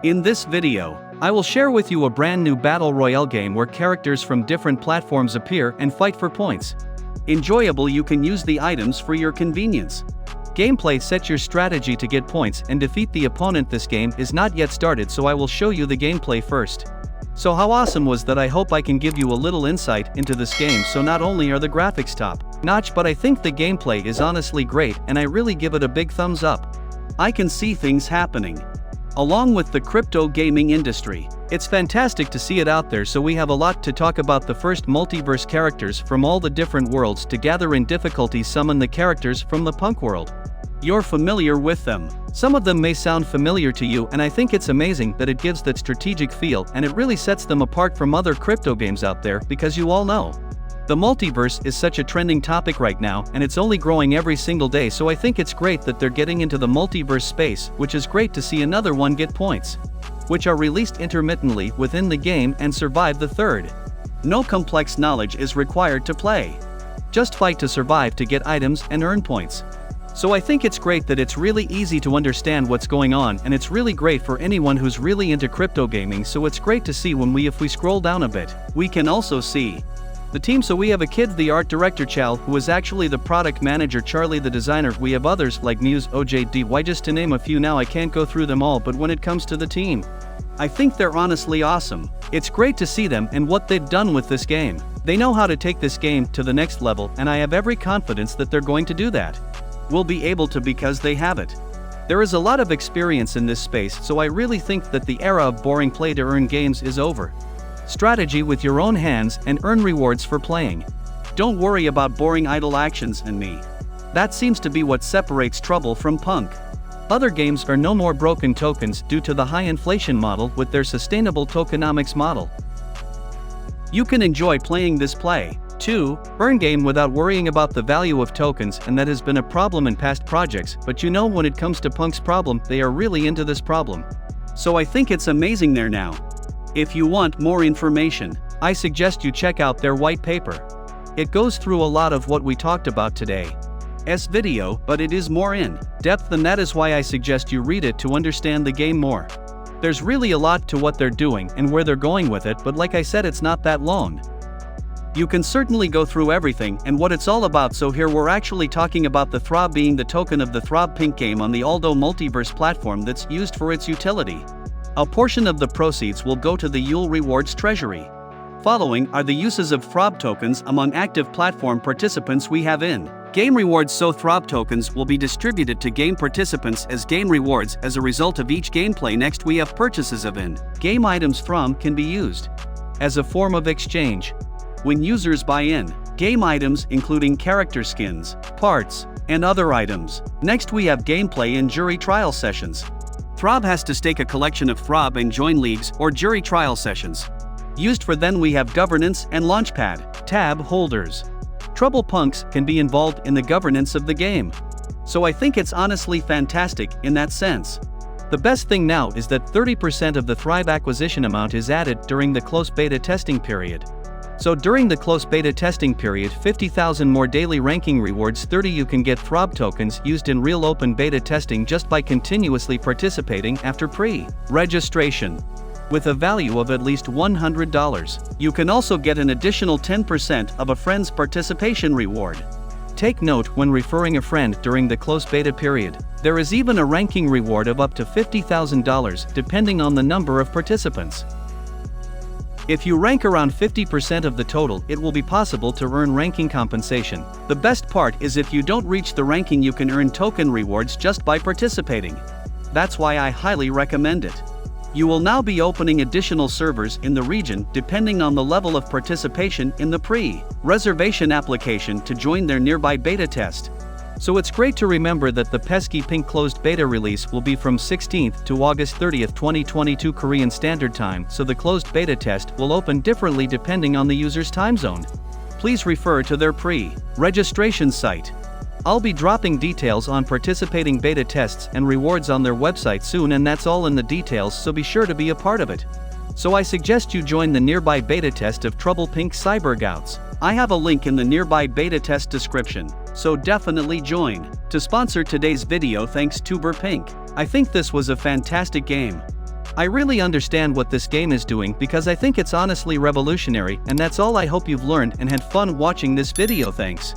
In this video, I will share with you a brand new battle royale game where characters from different platforms appear and fight for points. Enjoyable, you can use the items for your convenience. Gameplay: set your strategy to get points and defeat the opponent. This game is not yet started, so I will show you the gameplay first. So how awesome was that? I hope I can give you a little insight into this game. So not only are the graphics top notch, but I think the gameplay is honestly great, and I really give it a big thumbs up. I can see things happening along with the crypto gaming industry. It's fantastic to see it out there, so we have a lot to talk about. The first, multiverse: characters from all the different worlds together in difficulty. Summon the characters from the punk world. You're familiar with them. Some of them may sound familiar to you, and I think it's amazing that it gives that strategic feel, and it really sets them apart from other crypto games out there, because you all know the multiverse is such a trending topic right now, and it's only growing every single day. So I think it's great that they're getting into the multiverse space, which is great to see another one get points, which are released intermittently within the game and survive. The third, no complex knowledge is required to play. Just fight to survive to get items and earn points. So I think it's great that it's really easy to understand what's going on, and it's really great for anyone who's really into crypto gaming. So it's great to see if we scroll down a bit, we can also see the team. So we have a kid, the art director Chal, who is actually the product manager, Charlie the designer. We have others like Muse, OJDY, just to name a few. Now I can't go through them all, but when it comes to the team, I think they're honestly awesome. It's great to see them and what they've done with this game. They know how to take this game to the next level, and I have every confidence that they're going to do that. Will be able to, because they have it. There is a lot of experience in this space, so I really think that the era of boring play to earn games is over. Strategy with your own hands and earn rewards for playing. Don't worry about boring idle actions and me. That seems to be what separates Trouble from Punk. Other games are no more broken tokens due to the high inflation model with their sustainable tokenomics model. You can enjoy playing this play to earn game without worrying about the value of tokens, and that has been a problem in past projects, but you know, when it comes to Punk's problem, they are really into this problem. So I think it's amazing there now. If you want more information, I suggest you check out their white paper. It goes through a lot of what we talked about today's video, but it is more in depth, and that is why I suggest you read it to understand the game more. There's really a lot to what they're doing and where they're going with it, but like I said, it's not that long. You can certainly go through everything and what it's all about. So here we're actually talking about the Throb being the token of the Throb Pink game on the Aldo multiverse platform that's used for its utility. A portion of the proceeds will go to the Yule Rewards treasury. Following are the uses of Throb tokens among active platform participants we have in game rewards. So Throb tokens will be distributed to game participants as game rewards as a result of each gameplay. Next, we have purchases of in-game items from can be used as a form of exchange when users buy in-game items, including character skins, parts, and other items. Next, we have gameplay and jury trial sessions. Throb has to stake a collection of Throb and join leagues or jury trial sessions. Used for then we have governance and launchpad tab holders. Trouble Punks can be involved in the governance of the game. So I think it's honestly fantastic in that sense. The best thing now is that 30% of the Thrive acquisition amount is added during the close beta testing period. So during the close beta testing period, 50,000 more daily ranking rewards. 30, you can get Throb tokens used in real open beta testing just by continuously participating after pre-registration, with a value of at least $100. You can also get an additional 10% of a friend's participation reward. Take note, when referring a friend during the close beta period, there is even a ranking reward of up to $50,000 depending on the number of participants. If you rank around 50% of the total, it will be possible to earn ranking compensation. The best part is if you don't reach the ranking, you can earn token rewards just by participating. That's why I highly recommend it. You will now be opening additional servers in the region depending on the level of participation in the pre-reservation application to join their nearby beta test. So it's great to remember that the pesky pink closed beta release will be from 16th to August 30th, 2022 Korean Standard Time, so the closed beta test will open differently depending on the user's time zone. Please refer to their pre-registration site. I'll be dropping details on participating beta tests and rewards on their website soon, and that's all in the details, so be sure to be a part of it. So I suggest you join the nearby beta test of Trouble Pink Cyber Gouts. I have a link in the nearby beta test description, so definitely join. To sponsor today's video, thanks Tuber Pink. I think this was a fantastic game. I really understand what this game is doing because I think it's honestly revolutionary, and that's all. I hope you've learned and had fun watching this video. Thanks.